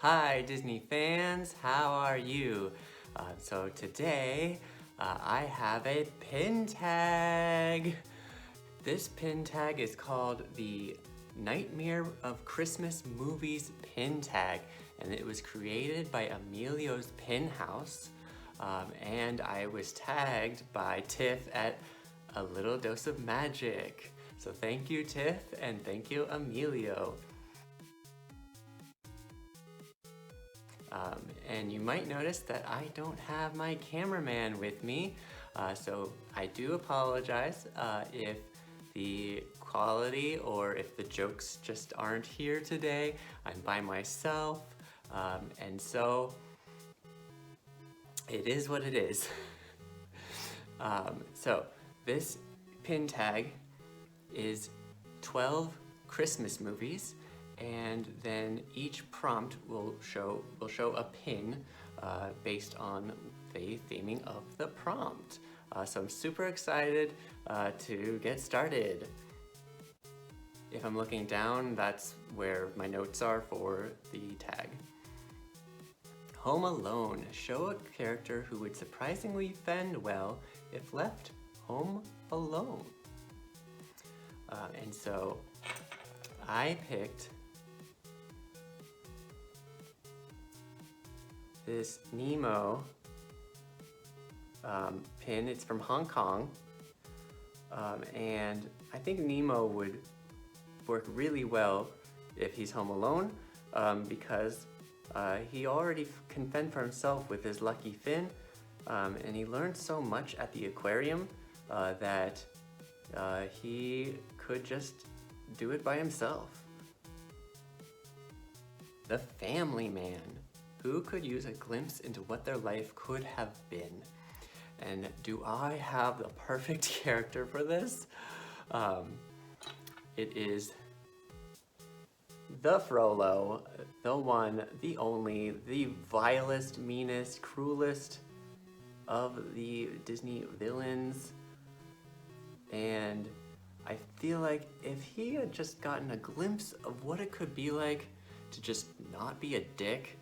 Hi Disney fans, how are you? So today I have a pin tag. This pin tag is called the Nightmare of Christmas Movies pin tag, and it was created by Emilio's Pin House, and I was tagged by Tiff at A Little Dose of Magic. So thank you Tiff and thank you Emilio. And you might notice that I don't have my cameraman with me, so I do apologize if the quality or if the jokes just aren't here today. I'm by myself, and so it is what it is. So this pin tag is 12 Christmas movies, and then each prompt will show a pin based on the theming of the prompt. So I'm super excited to get started. If I'm looking down, that's where my notes are for the tag. Home Alone. Show a character who would surprisingly fend well if left home alone. And so I picked this Nemo pin. It's from Hong Kong, and I think Nemo would work really well if he's home alone, because he already can fend for himself with his lucky fin, and he learned so much at the aquarium that he could just do it by himself. The Family Man. Who could use a glimpse into what their life could have been? And do I have the perfect character for this? It is the Frollo, the one, the only, the vilest, meanest, cruelest of the Disney villains. And I feel like if he had just gotten a glimpse of what it could be like to just not be a dick,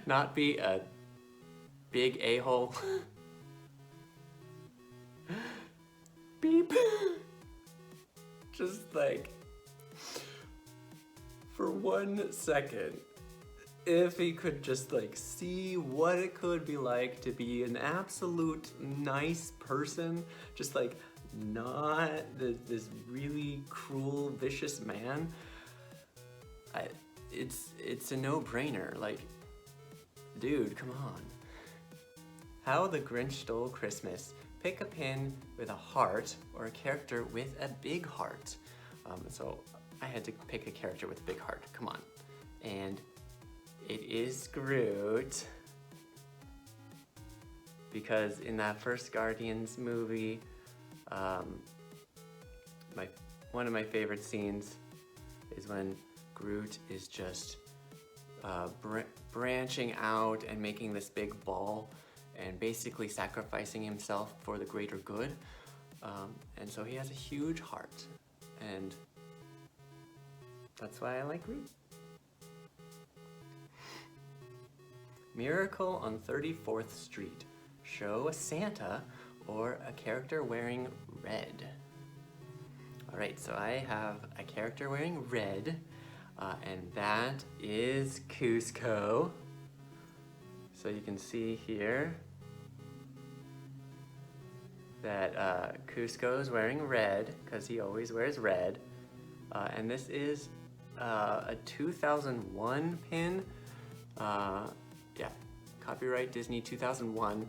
not be a big a-hole. Beep. Just like, for 1 second, if he could just like see what it could be like to be an absolute nice person, just like not this really cruel, vicious man, it's a no-brainer. Like, dude, come on. How the Grinch Stole Christmas. Pick a pin with a heart or a character with a big heart. So I had to pick a character with a big heart, come on. And it is Scrooge. Because in that first Guardians movie, one of my favorite scenes is when Groot is just branching out and making this big ball and basically sacrificing himself for the greater good. And so he has a huge heart, and that's why I like Groot. Miracle on 34th Street. Show a Santa or a character wearing red. All right, so I have a character wearing red, and that is Cusco. So you can see here that Cusco is wearing red because he always wears red. And this is a 2001 pin. Yeah, copyright Disney 2001.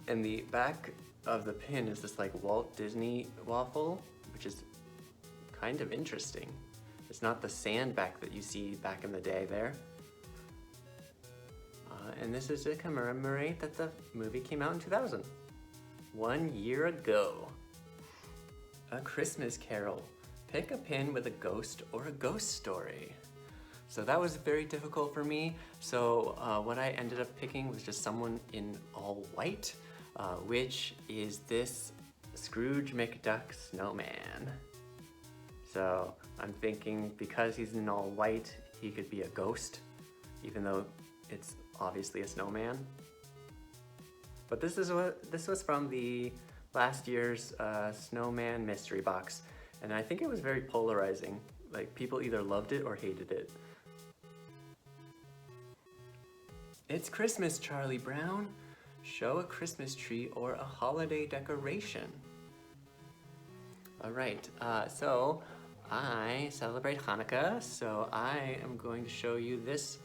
And the back of the pin is this like Walt Disney waffle, which is kind of interesting. It's not the sandback that you see back in the day there. And this is to commemorate that the movie came out in 2000. 1 year ago. A Christmas Carol. Pick a pin with a ghost or a ghost story. So that was very difficult for me. So what I ended up picking was just someone in all white, which is this Scrooge Mcduck snowman. So I'm thinking because he's in all white, he could be a ghost, even though it's obviously a snowman. But this was from the last year's snowman mystery box, and I think it was very polarizing. Like, people either loved it or hated it. It's Christmas, Charlie Brown. Show a Christmas tree or a holiday decoration. All right, so I celebrate Hanukkah, so I am going to show you this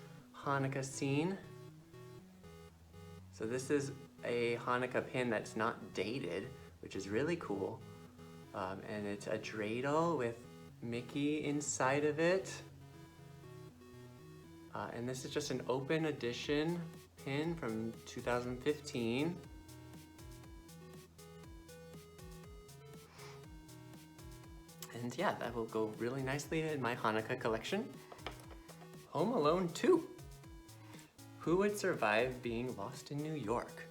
Hanukkah scene. So this is a Hanukkah pin that's not dated, which is really cool. And it's a dreidel with Mickey inside of it. And this is just an open edition pin from 2015. And yeah, that will go really nicely in my Hanukkah collection. Home Alone 2. Who would survive being lost in New York?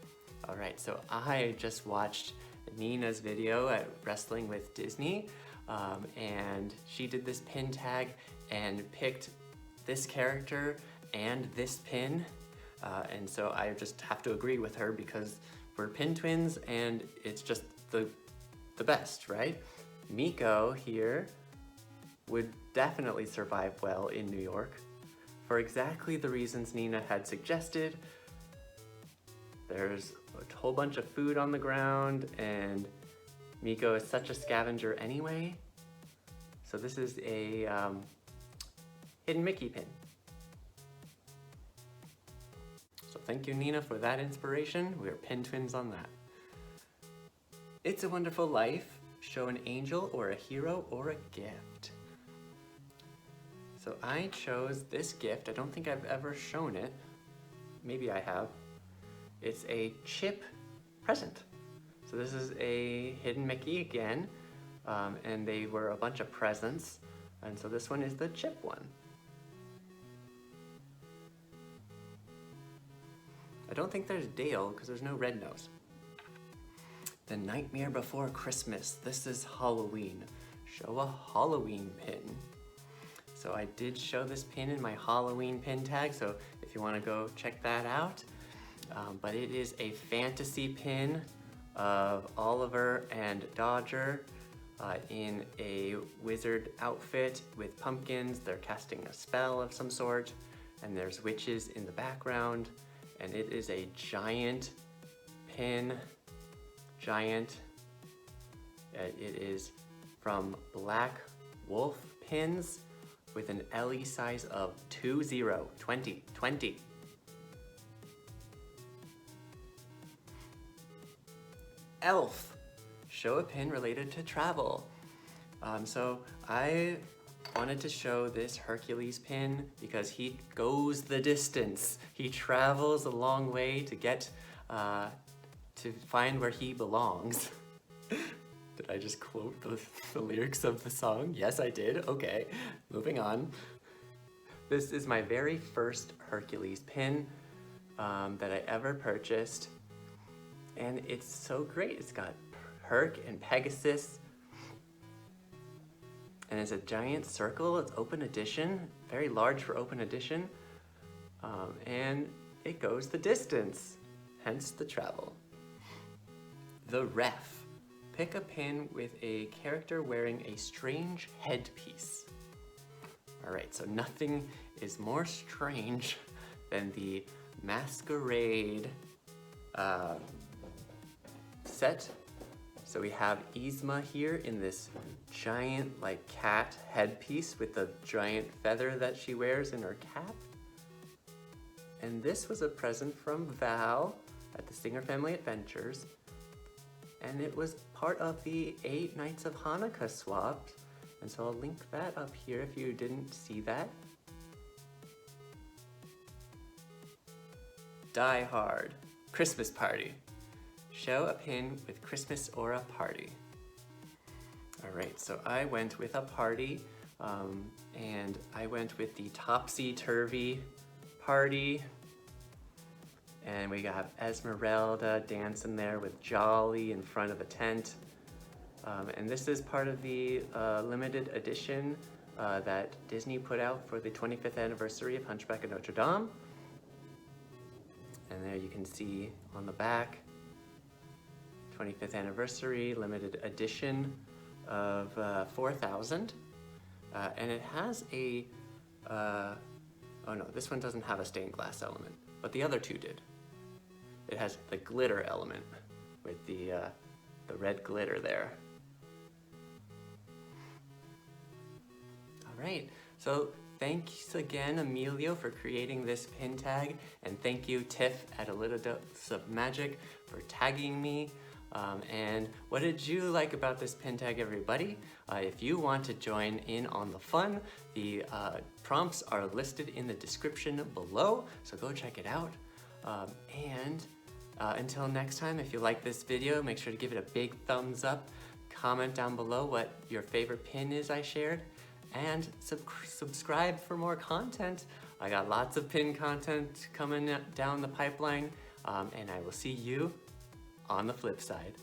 All right, so I just watched Nina's video at Wrestling with Disney, and she did this pin tag and picked this character and this pin, and so I just have to agree with her because we're pin twins and it's just the best, right? Miko here would definitely survive well in New York for exactly the reasons Nina had suggested. There's a whole bunch of food on the ground and Miko is such a scavenger anyway. So this is a hidden Mickey pin. So thank you, Nina, for that inspiration. We are pin twins on that. It's a Wonderful Life. Show an angel or a hero or a gift. So I chose this gift. I don't think I've ever shown it. Maybe I have. It's a chip present. So this is a hidden Mickey again, and they were a bunch of presents. And so this one is the chip one. I don't think there's Dale because there's no red nose. The Nightmare Before Christmas. This is Halloween. Show a Halloween pin. So I did show this pin in my Halloween pin tag, so if you want to go check that out. But it is a fantasy pin of Oliver and Dodger in a wizard outfit with pumpkins. They're casting a spell of some sort, and there's witches in the background, and it is a giant pin. Giant. It is from Black Wolf Pins with an LE size of 20. Elf. Show a pin related to travel. So I wanted to show this Hercules pin because he goes the distance. He travels a long way to get to find where he belongs. Did I just quote the lyrics of the song? Yes, I did. Okay, moving on. This is my very first Hercules pin that I ever purchased. And it's so great. It's got Herc and Pegasus. And it's a giant circle. It's open edition, very large for open edition. And it goes the distance, hence the travel. The Ref. Pick a pin with a character wearing a strange headpiece. All right, so nothing is more strange than the masquerade set. So we have Yzma here in this giant like cat headpiece with the giant feather that she wears in her cap. And this was a present from Val at the Singer Family Adventures. And it was part of the 8 Nights of Hanukkah swap. And so I'll link that up here if you didn't see that. Die Hard. Christmas Party. Show a pin with Christmas or a party. All right, so I went with a party, and I went with the topsy-turvy party. And we got Esmeralda dancing there with Jolly in front of a tent. And this is part of the limited edition that Disney put out for the 25th anniversary of Hunchback of Notre Dame. And there you can see on the back, 25th anniversary, limited edition of 4,000. And it has a, oh no, this one doesn't have a stained glass element, but the other two did. It has the glitter element with the red glitter there. All right, so thanks again, Emilio, for creating this pin tag, and thank you, Tiff, at A Little Dose of Magic, for tagging me. And what did you like about this pin tag, everybody? If you want to join in on the fun, the prompts are listed in the description below, so go check it out. Until next time, if you like this video, make sure to give it a big thumbs up, comment down below what your favorite pin is I shared, and subscribe for more content. I got lots of pin content coming down the pipeline, and I will see you on the flip side.